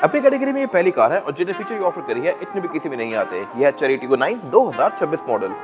अपनी कैटेगरी में ये पहली कार है और जितने फीचर ये ऑफर करी है इतने भी किसी में नहीं आते। यह है चेरी टिगो 9 2026 मॉडल।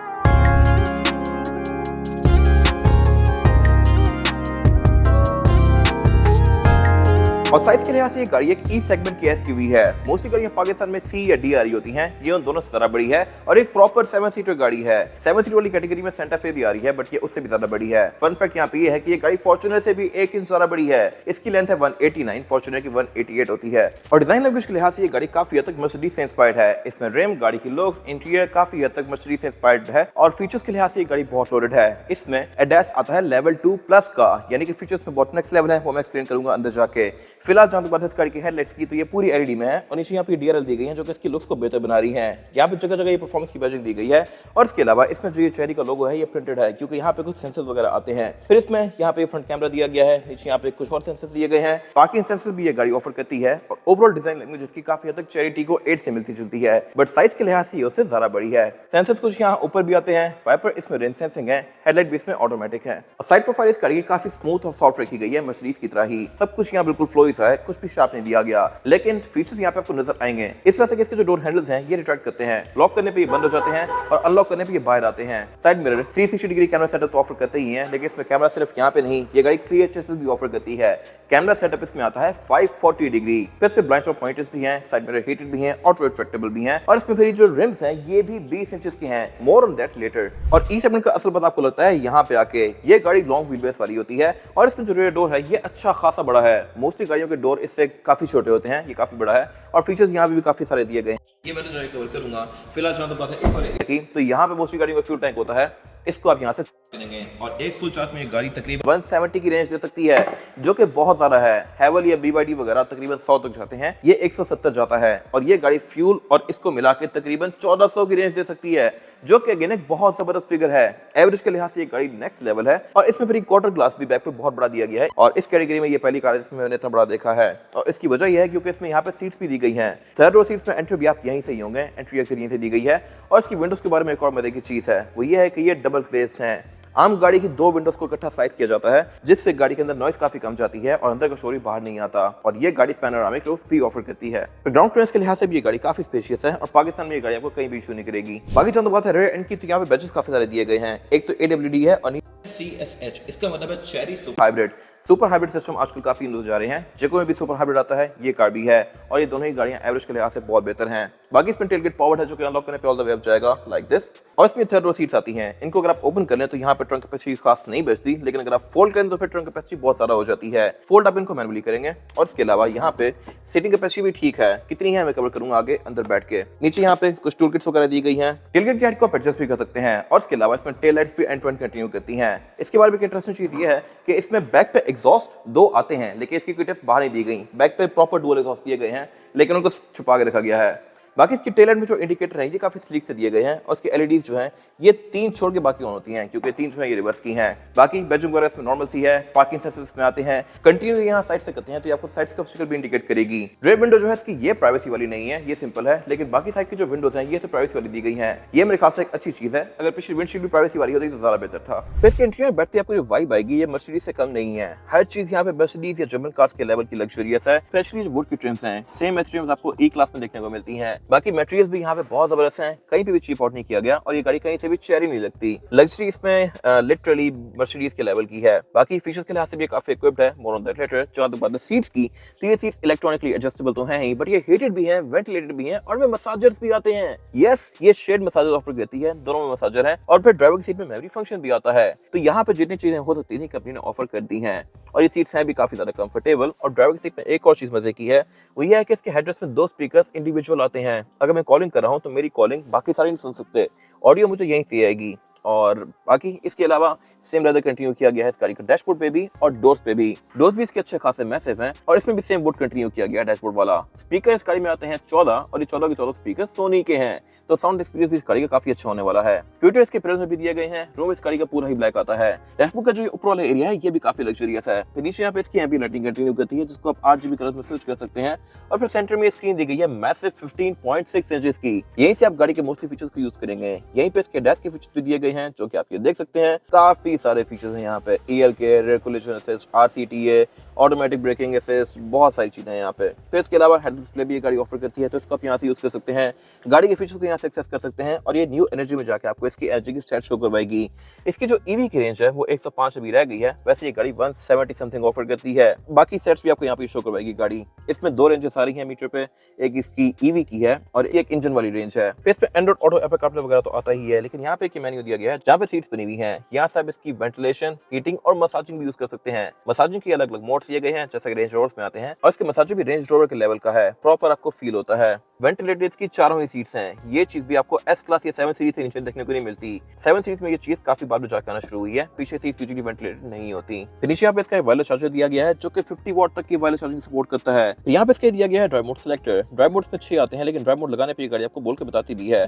और साइज के लिहाज से ये गाड़ी एक ई सेगमेंट की एसयूवी है। मोस्टली गाड़ियां पाकिस्तान में सी या डी आ रही होती हैं, ये उन दोनों से ज्यादा बड़ी है और एक प्रॉपर 7 सीटर गाड़ी है। 7 सीटर वाली कैटेगरी में सेंटा फे भी आ रही है, बट ये उससे भी ज्यादा बड़ी है। फन फैक्ट यहाँ पे ये है कि ये गाड़ी फॉर्च्यूनर से भी 1 इंच ज्यादा बड़ी है। इसकी लेंथ है 189, फॉर्च्यूनर की 188 होती है। और डिजाइन लैंग्वेज के लिहाज से ये गाड़ी काफी हद तक मर्सिडीज से इंस्पायर्ड है। इसमें रिम, गाड़ी की लुक्स, इंटीरियर काफी हद तक मर्सिडीज से इंस्पायर्ड है और फीचर्स के लिहाज से ये गाड़ी बहुत लोडेड है। इसमें एडएस आता है लेवल 2 प्लस का, यानी कि फीचर्स में बहुत नेक्स्ट लेवल है, वो मैं एक्सप्लेन करूंगा अंदर जाके। फिलहाल जहां तक बात है गाड़ी की हेडलाइट्स की, तो ये पूरी एलईडी में है और नीचे यहाँ पे डीआरएल दी गई है जो कि इसकी लुक्स को बेहतर बना रही है। यहाँ पे जगह जगह ये परफॉर्मेंस की बैजिंग दी गई है और इसके अलावा इसमें जो ये चेरी का लोगो है ये प्रिंटेड है, क्योंकि यहाँ पे कुछ सेंसर्स वगैरह आते हैं। फिर इसमें यहाँ पे फ्रंट कैमरा दिया गया है, नीचे यहाँ पे कुछ और सेंसर्स दिए गए हैं। पार्किंग सेंसर भी ये गाड़ी ऑफर करती है और ओवरऑल डिजाइन लैंग्वेज इसकी काफी हद तक चेरी टिगो 8 से मिलती जुलती है, बट साइज के लिहाज से ये उससे ज्यादा बड़ी है। सेंसर्स कुछ यहाँ ऊपर भी आते हैं, वाइपर इसमें रेन सेंसिंग है, हेडलाइट भी इसमें ऑटोमेटिक है और साइड प्रोफाइल इस गाड़ी की काफी स्मूथ और सॉफ्ट रखी गई है, मर्सिडीज की तरह ही। सब कुछ यहाँ बिल्कुल फ्लोई सा है, कुछ भी शार्प नहीं दिया गया, लेकिन फीचर्स यहाँ पे आपको नजर आएंगे। इस तरह से कि इसके जो डोर हैंडल्स हैं ये रिट्रैक्ट करते हैं, लॉक करने पे ये बंद हो जाते हैं और अनलॉक करने पे ये बाहर आते हैं। Side mirror 360 degree camera setup तो ऑफर करते ही हैं, लेकिन इसमें कैमरा सिर्फ यहाँ पे नहीं, ये गाड़ी 3HSS भी ऑफर करती है। कैमरा सेटअप इसमें आता है 540 डिग्री, फिर से ब्लाइंड स्पॉट पॉइंटर्स भी हैं, साइड मिरर हीटेड भी हैं, ऑटो रिट्रैक्टेबल भी हैं और इसमें फिर जो रिम्स हैं ये भी 20 इंचेस के हैं। More on that letter. और ई सेगमेंट का असल बात आपको लगता है यहाँ पे आके, ये गाड़ी लॉन्ग व्हील बेस वाली होती है और इसमें जो रेयर डोर है ये अच्छा खासा बड़ा है। मोस्टली गाड़ियों के डोर इससे काफी छोटे होते हैं, ये काफी बड़ा है और फीचर्स यहाँ पे भी काफी सारे दिए गए हैं। ये मैं जो कवर करूंगा। फिलहाल जहां तक बात है इस वाले की, तो यहाँ पे मोस्टली गाड़ी में फ्यूल टैंक होता है, इसको आप यहाँ से करेंगे और एक फुल चार्ज में ये गाड़ी तकरीबन 170 की रेंज दे सकती है, जो कि बहुत ज्यादा है। हैवल या BYD वगैरह तकरीबन 100 तक जाते हैं, ये 170 जाता है और ये गाड़ी फ्यूल और इसको मिला के तकरीबन 1400 की रेंज दे सकती है, जो कि अगेन एक बहुत जबरदस्त फिगर है। एवरेज के लिहाज से ये गाड़ी नेक्स्ट लेवल है और इसमें फिर क्वार्टर ग्लास भी बैक पे बहुत बड़ा दिया गया है और इस कैटेगरी में ये पहली कार है जिसमें मैंने इतना बड़ा देखा है। और इसकी वजह यह है क्योंकि इसमें यहाँ पे सीट्स भी दी गई हैं। थर्ड रो सीट्स में एंट्री भी आप यहीं से ही होंगे, एंट्री एक्सिट यहीं से दी गई है। और इसकी विंडोज के बारे में एक और मजे की चीज है, वो ये है कि ये डबल ग्लेज हैं। आम गाड़ी की 2 विंडोज को इकट्ठा स्लाइस किया जाता है, जिससे गाड़ी के अंदर नॉइस काफी कम जाती है और अंदर का शोर बाहर नहीं आता और ये गाड़ी पैनोरामिक रूफ भी ऑफर करती है। तो ग्राउंड क्लियरेंस के लिहाज से भी ये गाड़ी काफी स्पेशियस है और पाकिस्तान में ये गाड़ी आपको कहीं भी इशू नहीं करेगी। बाकी चंद बात है रेयर एंड की, तो यहाँ पे बैजेस काफी सारे दिए गए हैं। एक तो AWD है और CSH, इसका मतलब है cherry super hybrid. Super hybrid system आजकल काफी यूज हो जा रहे हैं, जेको में भी सुपर हाइब्रिड आता है, ये कार भी है और ये दोनों ही गाड़ियां एवरेज के लिहाज से बहुत बेहतर हैं। बाकी इसमें टेलगेट पावर्ड है जो कि अनलॉक करने पे ऑल द वे अप जाएगा लाइक दिस। और इसमें थर्ड रो सीट्स आती हैं, इनको अगर आप ओपन कर लें तो यहाँ पे ट्रंक कैपेसिटी खास नहीं बचती, लेकिन अगर आप फोल्ड करें तो फिर ट्रंक कैपेसिटी बहुत ज्यादा हो जाती है। फोल्ड आप इनको मैनुअली करेंगे और इसके अलावा यहाँ पे सीटिंग कैपेसिटी भी ठीक है, कितनी है मैं कवर करूंगा आगे अंदर बैठ के। नीचे यहाँ पे कुछ टूल किट्स वगैरह दी गई हैं, टेलगेट की हाइट को आप एडजस्ट भी कर सकते हैं और इसके अलावा इसमें टेल लाइट्स भी एंड टू एंड कंटिन्यू करती हैं। इसके बारे में इंटरेस्टिंग चीज ये है कि इसमें बैक पे एग्जॉस्ट 2 आते हैं, लेकिन इसकी कोई टिप्स बाहर नहीं दी गई। बैक पे प्रॉपर डुअल एग्जॉस्ट दिए गए हैं, लेकिन उनको छुपा के रखा गया है। बाकी इसकी टेल लाइट में जो इंडिकेटर हैं ये काफी स्लीक से दिए गए हैं और इसकी एलईडीज जो हैं ये 3 छोड़ के बाकी ऑन होती हैं, क्योंकि 3 जो है ये रिवर्स की हैं। बाकी बैजिंग वगैरह इसमें नॉर्मल सी है, पार्किंग सेंसर्स में आते हैं, कंटिन्यू यहाँ साइड से करते हैं तो ये आपको साइड का ऑब्स्टिकल भी इंडिकेट करेगी। रेयर विंडो जो है इसकी ये प्राइवेसी वाली नहीं है, ये सिंपल है, लेकिन बाकी साइड की जो विंडोज हैं ये प्राइवेसी वाली दी गई हैं। ये मेरे ख्याल से एक अच्छी चीज है, अगर पिछली विंडशील्ड भी प्राइवेसी वाली होती तो ज्यादा बेहतर था। फिर इसके इंटीरियर बैठते आपको जो वाइब आएगी ये मर्सिडीज से कम नहीं है। हर चीज यहाँ पे मर्सिडीज या जर्मन कार्स के लेवल की लग्जरियस है। स्पेशली जो वुड की ट्रिम्स हैं सेम ट्रिम्स आपको ई क्लास में देखने को मिलती हैं। बाकी मटेरियल्स भी यहाँ पे बहुत जबरदस्त हैं, कहीं पे भी चीप आउट नहीं किया गया और ये गाड़ी कहीं से भी चेरी नहीं लगती। लग्जरी इसमें लिटरली मर्सिडीज के लेवल की है। बाकी फीचर्स के लिहाज से भी काफी इक्विप्ड है, मोर ऑन दैट लेटर। जहां तक बात है सीट्स की, तो ये सीट इलेक्ट्रॉनिकली एडजस्टेबल तो हैं ही, बट ये हीटेड भी हैं, वेंटिलेटेड भी हैं और में मसाजर्स भी आते हैं। यस, ये शेड मसाजर ऑफर करती है, दोनों में मसाजर है और फिर ड्राइवर की सीट में मेमोरी फंक्शन भी आता है। तो यहाँ पे जितनी चीजें हो सकती थी कंपनी ने ऑफर कर दी हैं और ये सीट्स हैं भी काफी ज्यादा कंफर्टेबल। और ड्राइवर की सीट में एक और चीज मजे की है, वो ये है कि इसके हेडरेस्ट में 2 स्पीकर्स इंडिविजुअल आते हैं। अगर मैं कॉलिंग कर रहा हूँ तो मेरी कॉलिंग बाकी सारे नहीं सुन सकते, ऑडियो मुझे यहीं से आएगी। और बाकी इसके अलावा सेम लेदर कंटिन्यू किया गया है इस गाड़ी का डैशबोर्ड पे भी और डोर्स पे भी। डोर्स भी इसके अच्छे खासे मैसिव हैं और इसमें भी सेम वुड कंटिन्यू किया गया है डैशबोर्ड वाला। स्पीकर इस गाड़ी में आते हैं 14 और ये 14 के 14 स्पीकर सोनी के हैं, तो साउंड एक्सपीरियंस भी इस गाड़ी का काफी अच्छा होने वाला है। ट्विटर इसके पिलर्स में भी दिए गए हैं। रूम इस गाड़ी का पूरा ही ब्लैक आता है। डैशबोर्ड का जो ऊपर वाला एरिया है ये भी काफी लग्जरियस है। फिर नीचे यहाँ पे इसकी एम्बिएंट लाइटिंग कंटिन्यू करती है, जिसको आप RGB कलर्स में स्विच कर सकते हैं। और फिर सेंटर में स्क्रीन दी गई है मैसिव 15.6 इंचेस की। यहीं से आप गाड़ी के मोस्टली फीचर्स को यूज करेंगे। यहीं पे इसके डैश के फीचर्स भी दिए गए हैं, जो कि आप ये देख सकते हैं काफी सारे फीचर्स हैं यहाँ पे। EL care, rare collision assist, RCTA, automatic braking assist, बहुत सारी चीजें हैं यहाँ पे। फिर इसके अलावा हेड डिस्प्ले भी ये गाड़ी ऑफर करती है, तो इसको आप यहाँ से यूज कर सकते हैं, गाड़ी के फीचर्स को यहाँ से एक्सेस कर सकते हैं और ये न्यू एनर्जी में जाके आपको इसकी एनर्जी की स्टैट शो करवाएगी। इसकी जो ईवी की रेंज है वो 105 अभी रह गई है, वैसे ये गाड़ी 170 समथिंग ऑफर करती है। बाकी सेट्स भी आपको यहाँ पे शो करवाएगी गाड़ी। इसमें 2 रेंजेस आ रही है मीटर पे, एक इसकी ईवी की है और एक इंजन वाली रेंज है। फिर इस पे एंड्रॉइड ऑटो, एप्पल कारप्ले वगैरह तो आता ही है, लेकिन यहाँ पे एक मेन्यू दिया गया है जहाँ पे सीट्स बनी हुई हैं। यहाँ से आप इसकी वेंटिलेशन, हीटिंग और मसाजिंग भी यूज कर सकते हैं। मसाजिंग के अलग अलग मोड्स दिए गए हैं जैसे रेंज रोवर्स में आते हैं, और इसके मसाजिंग भी रेंज रोवर के लेवल का है, प्रॉपर आपको फील होता है। वेंटिलेटेड इसकी चारों ही सीट्स हैं। ये चीज भी आपको एस क्लास या 7 सीरीज से नीचे देखने को नहीं मिलती। 7 सीरीज में ये चीज काफी बाद में जाकर आना शुरू हुई है, पीछे सीट यूजुअली वेंटिलेटेड नहीं होती। फिर नीचे यहाँ पे इसका वायरलेस चार्जर दिया गया है जो कि 50 वॉट तक की वायरलेस चार्जिंग सपोर्ट करता है। यहाँ पे इसके दिया गया है drive mode selector. Drive modes में 6 आते हैं, लेकिन ड्राइव मोड लगाने पे ये गाड़ी आपको बोल के बताती भी है।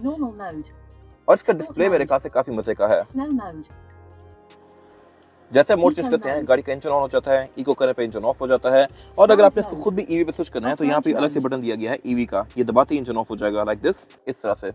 और इसका डिस्प्ले मेरे ख्याल से काफी मजे का है। जैसे मोड चेंज करते हैं गाड़ी का इंजन ऑन हो जाता है, इको करने पे इंजन ऑफ हो जाता है, और अगर आपने इसको खुद भी ईवी पे स्विच करना है तो यहाँ पे अलग से बटन दिया गया है ईवी का, ये दबाते ही इंजन ऑफ हो जाएगा लाइक दिस, इस तरह से।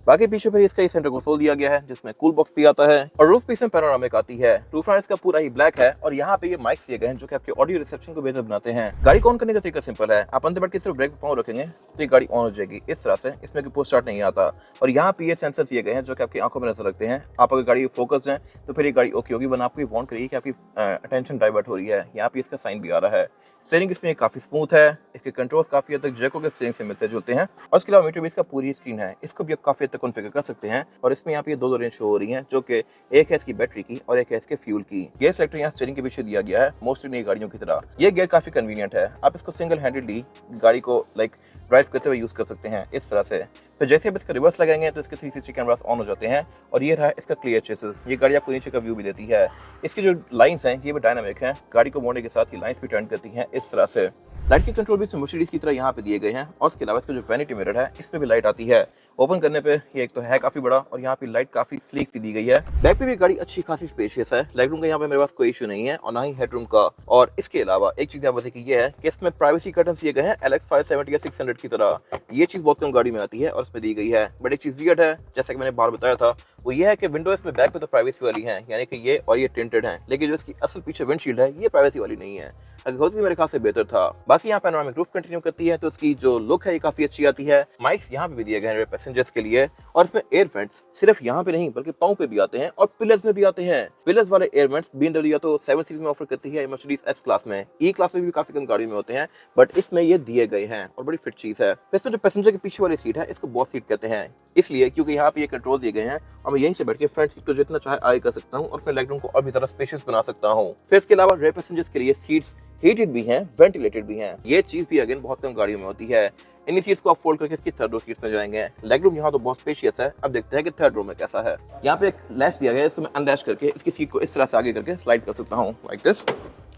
बाकी पीछे फिर इसका सेंटर कंसोल दिया गया है जिसमें कूल बॉक्स भी आता है, और रूफ पीस में पैनोरामिक आती है। रूफ लाइन इसका पूरा ही ब्लैक है, और यहाँ पे ये माइक्स दिए गए हैं जो कि आपके ऑडियो रिसेप्शन को बेहतर बनाते हैं। गाड़ी को ऑन करने का तरीका सिंपल है, आप अंदर बैठ के सिर्फ ब्रेक पे पाँव रखेंगे तो ये गाड़ी ऑन हो जाएगी इस तरह से। इसमें कोई पोस्ट स्टार्ट नहीं आता, और यहाँ पे ये सेंसर दिए गए हैं जो कि आपकी आंखों में नजर रखते हैं। आप अगर गाड़ी फोकस है तो फिर ये गाड़ी ओके होगी, वरना आपको वार्न करिए कि आपकी अटेंशन डाइवर्ट हो रही है। यहाँ पे इसका साइन भी आ रहा है। स्टीयरिंग इसमें काफी स्मूथ है, इसके कंट्रोल्स काफी हद तक जैको के स्टीयरिंग से मिलते जुलते हैं, और इसके अलावा मीटर भी इसका पूरी स्क्रीन है, इसको भी आप काफी हद तक कॉन्फ़िगर कर सकते हैं। और इसमें यहाँ पे 2 रेंज शो हो रही हैं, जो कि एक है इसकी बैटरी की और एक है इसके फ्यूल की। गियर सेलेक्टर यहाँ स्टीयरिंग के पीछे दिया गया है, मोस्टली नई गाड़ियों की तरह। ये गियर काफी कन्वीनियंट है, आप इसको सिंगल हैंडेडली गाड़ी को ड्राइव करते हुए यूज कर सकते हैं इस तरह से। तो जैसे आप इसका रिवर्स लगाएंगे तो इसके 360 कैमरास ऑन हो जाते हैं, और ये रहा इसका क्लियर चेसिस। ये गाड़ी आपको नीचे का व्यू भी देती है। इसकी जो लाइंस हैं ये भी डायनामिक हैं, गाड़ी को मोड़ने के साथ ही लाइंस भी टर्न करती हैं इस तरह से। लाइट के कंट्रोल भी मर्सिडीज की तरह यहाँ पे दिए गए हैं, और इसके अलावा इसका जो वैनिटी मिरर है इसमें भी लाइट आती है। ओपन करने पे ये एक तो है काफी बड़ा, और यहाँ पे लाइट काफी स्लीक सी दी गई है। बैक पे भी गाड़ी अच्छी खासी स्पेशियस है। लेग रूम का यहाँ पे मेरे पास कोई इशू नहीं है, और ना ही हेडरूम का। और इसके अलावा एक चीज यहाँ पर देखिए ये है कि इसमें प्राइवेसी कर्टन्स दिए गए हैं LX 570 या 600 की तरह। ये चीज बहुत कम गाड़ी में आती है और इसमें दी गई है। बट एक चीज वियर्ड है, जैसा कि मैंने बाहर बताया था, वो ये है कि विंडोज में बैक पे तो प्राइवेसी वाली है, यानी कि ये और ये टिंटेड है, लेकिन जो इसकी असल पीछे विंडशील्ड है ये प्राइवेसी वाली नहीं है। अगर होती मेरे ख्याल से बेहतर था। बाकी यहाँ पैनोरामिक रूफ कंटिन्यू करती है, तो इसकी जो लुक है ये काफी अच्छी आती है। माइक्स यहाँ पे भी दिए गए हैं पैसेंजर्स के लिए, और इसमें एयर वेंट्स सिर्फ यहाँ पे नहीं बल्कि पाँव पे भी आते हैं और पिलर्स में भी आते हैं। पिलर्स वाले एयर वेंट्स BMW या तो 7 सीरीज में ऑफर करती है, मर्सिडीज S क्लास में, E क्लास में भी काफी कम गाड़ियों में होते हैं, बट इसमें ये दिए गए हैं और बड़ी फिट चीज है। इसमें जो पैसेंजर के पीछे वाली सीट है इसको बॉस सीट कहते हैं, इसलिए क्योंकि यहाँ पे ये कंट्रोल दिए गए हैं और मैं यहीं से बैठ के फ्रंट सीट को जितना चाहे आगे कर सकता हूँ और अपने लेग रूम को और भी ज्यादा स्पेशियस बना सकता हूँ। फिर इसके अलावा रेयर पैसेंजर्स के लिए सीट्स हीटेड भी हैं, वेंटिलेटेड भी हैं। ये चीज भी अगेन बहुत कम गाड़ियों में होती है। इन्हीं सीट्स को आप फोल्ड करके इसकी थर्ड रो सीट्स में जाएंगे। लेग रूम यहाँ तो बहुत स्पेशियस है, अब देखते हैं कि थर्ड रो में कैसा है। यहाँ पे एक लैश दिया गया है, इसको मैं अनलैश करके इसकी सीट को इस तरह से आगे करके स्लाइड कर सकता हूँ लाइक दिस,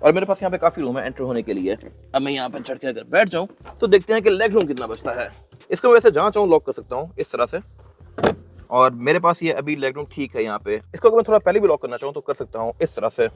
और मेरे पास यहाँ पे काफी रूम है एंटर होने के लिए। अब मैं यहाँ पर चढ़ के अगर बैठ जाऊँ तो देखते हैं कि लेग रूम कितना बचता है। इसको वैसे जहाँ चाहूँ लॉक कर सकता हूँ इस तरह से, और मेरे पास ये अभी लेग रूम ठीक है यहाँ पे। इसको अगर मैं थोड़ा पहले भी लॉक करना चाहूँ तो कर सकता हूँ इस तरह से।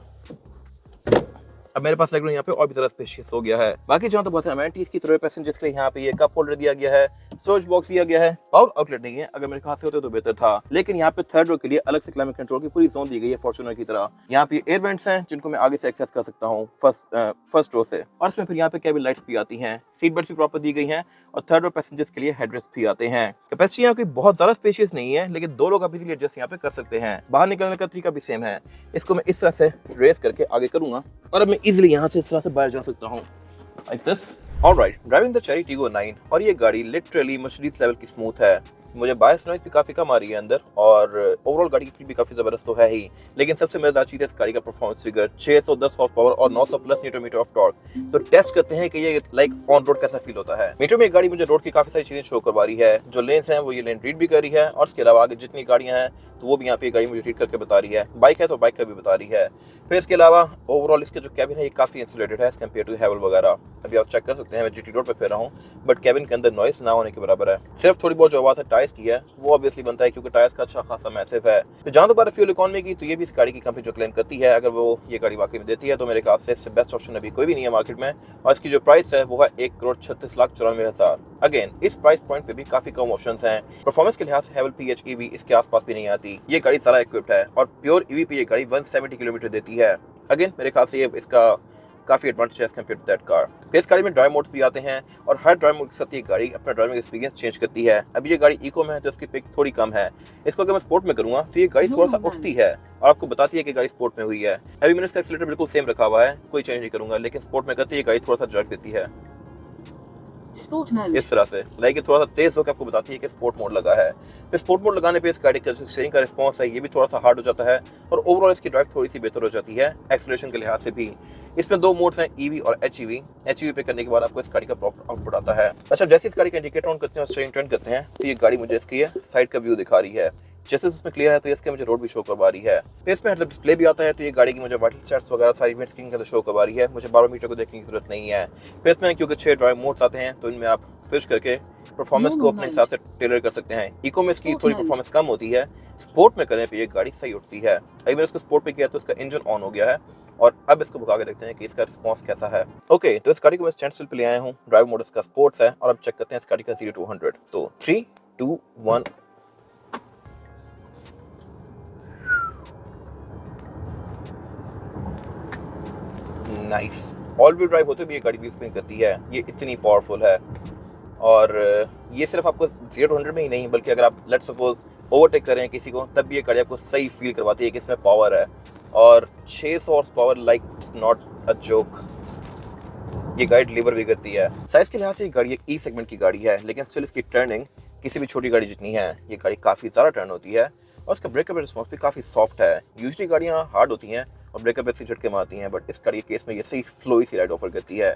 अब मेरे पास लेग रूम यहाँ पे और भी तरह स्पेशियस हो गया है। बाकी जहाँ तो बहुत है अमेनिटीज की तरह पैसेंजर्स के लिए यहाँ पे ये कप होल्डर दिया गया है, स्टोरेज बॉक्स दिया गया है, पावर आउटलेट नहीं है, अगर मेरे हाथ से होते तो बेहतर था। लेकिन यहाँ पे थर्ड रो के लिए अलग से क्लाइमेट कंट्रोल की पूरी जोन दी गई है फॉर्च्यूनर की तरह। यहाँ पे एयर वेंट्स हैं जिनको मैं आगे से एक्सेस कर सकता हूँ फर्स्ट रो से, और इसमें फिर यहाँ पे केबिन लाइट्स भी आती हैं, सीट बेल्ट भी प्रॉपर दी गई हैं, और थर्ड रो पैसेंजर्स के लिए हेडरेस्ट भी आते हैं। कैपेसिटी यहाँ की बहुत ज्यादा स्पेशियस नहीं है, लेकिन 2 लोग आप इजीली एडजस्ट यहाँ पे कर सकते हैं। बाहर निकलने का तरीका भी सेम है। इसको मैं इस तरह से रेस करके आगे करूंगा और अब मैं इजीली यहाँ से इस तरह से बाहर जा सकता हूँ like this. Alright, driving the Chery Tiggo 9, और ये गाड़ी लिटरली मर्सिडीज लेवल की स्मूथ है। मुझे बायस नॉइज भी काफी कम आ रही है अंदर, और ओवरऑल गाड़ी की फील भी काफी जबरदस्त तो है ही। लेकिन सबसे मजेदार चीज है इस गाड़ी का परफॉर्मेंस फिगर, 610 हॉर्स पावर और 900 plus newton metre of torque. तो टेस्ट करते हैं कि ये लाइक ऑन रोड कैसा फील होता है। मीटर में गाड़ी मुझे रोड की काफी सारी चीजें शो करवा रही है। जो लेन्स हैं वो ये लेन रीड भी कर रही है, और इसके अलावा आगे जितनी गाड़ियां हैं तो वो भी यहाँ पे गाड़ी मुझे रीड करके बता रही है। बाइक है तो बाइक का भी बता रही है। फिर इसके अलावा ओवरऑल इसके जो कैबिन है ये काफी इंसुलेटेड है कंपेयर टू हैवल वगैरह। अभी आप चेक कर सकते हैं, मैं GT रोड पे फिर रहा हूँ, बट कैबिन के अंदर नॉइस ना होने के बराबर है। सिर्फ थोड़ी बहुत जो आवाज है टायर प्राइस की है वो ऑब्वियसली बनता है क्योंकि टायर्स का अच्छा खासा मैसिव है। तो जहाँ दोबारा फ्यूल इकोनॉमी की, तो ये भी इस गाड़ी की कंपनी जो क्लेम करती है, अगर वो ये गाड़ी वाकई में देती है तो मेरे ख्याल से इससे बेस्ट ऑप्शन अभी कोई भी नहीं है मार्केट में। और इसकी जो प्राइस है वो है 1,36,94,000। अगेन इस प्राइस पॉइंट पे भी काफी कम ऑप्शन हैं। परफॉर्मेंस के लिहाज से हेवल PHEV इसके आसपास भी नहीं आती। ये गाड़ी सारा इक्विप्ड है और प्योर EV पे ये गाड़ी 170 किलोमीटर देती है। अगेन मेरे ख्याल से ये इसका काफी एडवांटेज है कंपेयर टू दैट कार। फिर इस गाड़ी में ड्राइव मोड्स भी आते हैं और हर ड्राइव मोड के साथ ये गाड़ी अपना ड्राइविंग एक्सपीरियंस चेंज करती है। अभी ये गाड़ी इको में है तो इसकी पिक थोड़ी कम है। इसको अगर मैं स्पोर्ट में करूंगा तो ये गाड़ी थोड़ा सा उठती है और आपको बताती है कि गाड़ी स्पोर्ट में हुई है। अभी मैंने इसका एक्सीलरेटर बिल्कुल सेम रखा हुआ है, कोई चेंज नहीं करूंगा, लेकिन स्पोर्ट में करती है गाड़ी थोड़ा सा जर्क देती है इस तरह से, लाइक थोड़ा सा तेज होकर आपको बताती है कि स्पोर्ट मोड लगा है। फिर स्पोर्ट मोड लगाने पे इस गाड़ी का जो स्टीयरिंग का रिस्पॉन्स है ये भी थोड़ा सा हार्ड हो जाता है और ओवरऑल इसकी ड्राइव थोड़ी सी बेहतर हो जाती है एक्सेलरेशन के लिहाज से भी। इसमें दो मोड्स हैं, EV और HEV। HEV पे करने के बाद आपको इस गाड़ी का प्रॉपर आउटपुट आता है। अच्छा, जैसे इस गाड़ी का इंडिकेटर ऑन करते हैं और स्टीयरिंग टर्न करते हैं तो ये गाड़ी मुझे इसकी है साइड का व्यू दिखा रही है। जैसे इसमें क्लियर है तो इसके मुझे रोड भी शो करवा रही है। फिर इसमें हेडअप डिस्प्ले भी आता है तो ये गाड़ी की मुझे वाइटल स्टैट्स वगैरह सारी इवेंट स्क्रीन के अंदर शो करवा रही है। मुझे 12 मीटर को देखने की जरूरत नहीं है। फिर इसमें क्योंकि 6 ड्राइव मोड्स आते हैं तो इनमें आप स्विच करके परफॉर्मेंस को अपने हिसाब से टेलर कर सकते हैं। इको में इसकी थोड़ी परफॉर्मेंस कम होती है, स्पोर्ट में करने पे ये गाड़ी सही उठती है। अभी मैंने इसको स्पोर्ट पे किया तो इसका इंजन ऑन हो गया है और अब इसको भगा के देखते हैं कि इसका रिस्पांस कैसा है। ओके, तो इस गाड़ी को मैं स्टैंड स्टिल पे ले आया हूँ। ड्राइव मोड इसका स्पोर्ट्स है और अब चेक करते हैं इस गाड़ी का 0 to 100। तो 3, 2, 1। नाइस। ऑल व्हील ड्राइव होते भी ये गाड़ी भी स्पिन करती है, ये इतनी पावरफुल है। और ये सिर्फ आपको 0 to 100 में ही नहीं बल्कि अगर आप लेट्स सपोज ओवरटेक कर रहे हैं किसी को तब भी ये गाड़ी आपको सही फील करवाती है कि इसमें पावर है। और 600 horse power, like it's not a joke, ये गाड़ी डिलीवर भी करती है। साइज के लिहाज से ये गाड़ी एक E सेगमेंट की गाड़ी है, लेकिन स्टिल इसकी टर्निंग किसी भी छोटी गाड़ी जितनी है। ये गाड़ी काफ़ी ज़्यादा टर्न होती है और इसका ब्रेकअप रिस्पॉन्स भी काफ़ी सॉफ्ट है। यूजुअली गाड़ियाँ हार्ड होती हैं और ब्रेकअप ऐसे झटके मारती हैं, बट इस गाड़ी के केस में ये सही फ्लोई सी राइड ऑफर करती है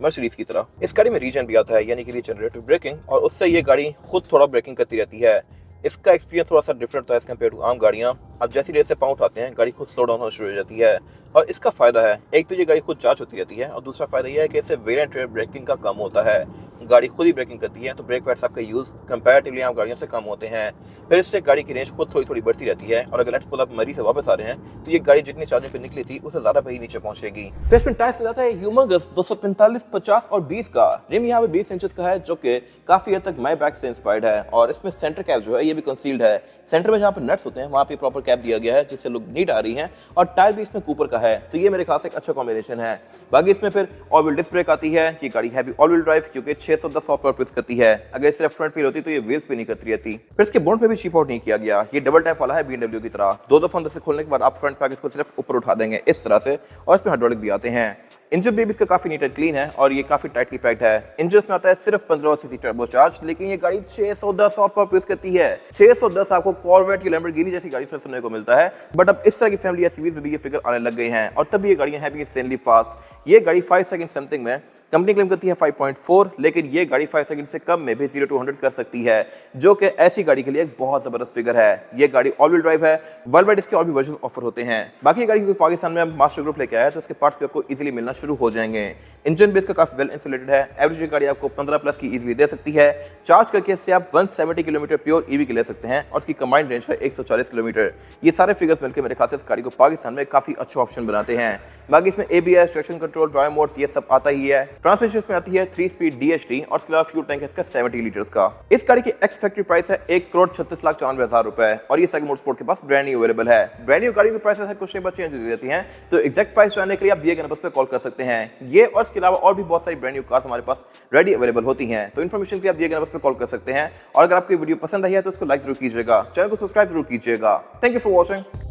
मर्सिडीज की तरह। इस गाड़ी में रीजन भी आता है, यानी कि रीजनरेटिव ब्रेकिंग, और उससे ये गाड़ी खुद थोड़ा ब्रेकिंग करती रहती है। इसका एक्सपीरियंस थोड़ा सा डिफरेंट था एज कम्पेयर टू आम गाड़ियाँ। अब जैसी रेस से पाँव उठाते हैं गाड़ी खुद स्लो डाउन होना शुरू हो जाती है और इसका फायदा है, एक तो ये गाड़ी खुद चार्ज होती रहती है और दूसरा फायदा यह है कि इससे वेरिएंट ब्रेकिंग का कम होता है। गाड़ी खुद ही ब्रेकिंग करती है तो ब्रेक पैड्स आपका यूज़ कंपैरेटिवली आम गाड़ियों से कम होते हैं। फिर इससे गाड़ी की रेंज खुद थोड़ी थोड़ी बढ़ती रहती है और अगर लेट्स सपोज आप मरी से वापस आ रहे हैं तो ये गाड़ी जितनी चार्जिंग पे निकली थी उससे ज़्यादा ही नीचे पहुंचेगी। फिर इसमें टायर से जाता है ह्यूमंगस 245, 50 और 20 का। रिम यहाँ पे 20 इंचेस का है जो कि काफ़ी हद तक माई बैक से इंस्पायर्ड है और इसमें सेंटर कैप जो है ये भी कंसील्ड है। सेंटर में जहाँ पे नट्स होते हैं वहाँ पे प्रॉपर कैप दिया गया है जिससे लुक नीट आ रही है और टायर भी इसमें कूपर का है, तो ये मेरे ख्याल से एक अच्छा कॉम्बिनेशन है। बाकी इसमें फिर ऑल व्हील डिस्क ब्रेक आती है। ये गाड़ी है भी ऑल व्हील ड्राइव क्योंकि 610 हॉर्स पावर करती है। अगर सिर्फ फ्रंट व्हील होती तो ये व्हील्स भी नहीं करती रहती। फिर इसके बोर्ड पे भी चीप आउट नहीं किया गया, ये डबल टैप वाला है BMW की तरह। दो दफा अंदर से खोलने के बाद आप फ्रंट पैकेज को सिर्फ ऊपर उठा देंगे इस तरह से, और इसमें हाइड्रोलिक भी आते हैं। इंजन भी इसका काफी नीट एंड क्लीन है और ये काफी टाइटली पैक्ड है। इंजन में आता है सिर्फ 15 सीसी टर्बो चार्ज, लेकिन ये गाड़ी 610 हॉर्स पावर करती है। 610 आपको कॉर्वेट की लैम्बोर्गिनी जैसी गाड़ी से सुनने को मिलता है, बट अब इस तरह की फैमिली एसयूवीज में भी ये फिगर आने लग गए हैं और तब भी ये गाड़ियां हैं भी इंसेनली फास्ट। ये गाड़ी 5 सेकंड समथिंग में, कंपनी क्लेम करती है 5.4, लेकिन ये गाड़ी 5 सेकंड से कम में भी 0 to 100 कर सकती है, जो कि ऐसी गाड़ी के लिए एक बहुत जबरदस्त फिगर है। ये गाड़ी ऑल व्हील ड्राइव है, वर्ल्ड वाइड इसके और भी वर्जन ऑफर होते हैं। बाकी ये गाड़ी क्योंकि पाकिस्तान में मास्टर ग्रुप लेके आया है तो इसके पार्ट्स भी आपको इजीली मिलना शुरू हो जाएंगे। इंजन बेस का काफी वेल इंसुलेटेड है। एवरेज ये गाड़ी आपको 15+ की इजीली दे सकती है। चार्ज करके इससे आप 170 किलोमीटर प्योर EV के ले सकते हैं और इसकी कंबाइंड रेंज है 140 किलोमीटर। ये सारे फिगर्स मिलकर मेरे खास इस गाड़ी को पाकिस्तान में काफी अच्छा ऑप्शन बनाते हैं। बाकी इसमें ABS, traction control, drive modes ये सब आता ही है। ट्रांसमिशन में आती है 3 स्पीड DHT और इसके अलावा फ्यूल टैंक है इसका 70 लीटर्स का। इस गाड़ी की एक्स फैक्ट्री प्राइस है 1,36,94,000 रुपए और ये सेगमेंट स्पोर्ट के पास ब्रांड न्यू अवेलेबल है। ब्रांड न्यू गाड़ी की प्राइस है कुछ नहीं बच्चे चेंज रहती हैं, तो एग्जैक्ट प्राइस जानने के लिए आप दिए गए नंबर पर कॉल कर सकते हैं। ये और इसके अलावा और भी बहुत सारी ब्रांड न्यू कार्स हमारे पास रेडी अवेलेबल होती हैं, तो इन्फॉर्मेशन के लिए आप दिए गए नंबर पर कॉल कर सकते हैं। और अगर आपको वीडियो पसंद आई है तो इसको लाइक जरूर कीजिएगा, चैनल को सब्सक्राइब जरूर कीजिएगा। Thank you for watching.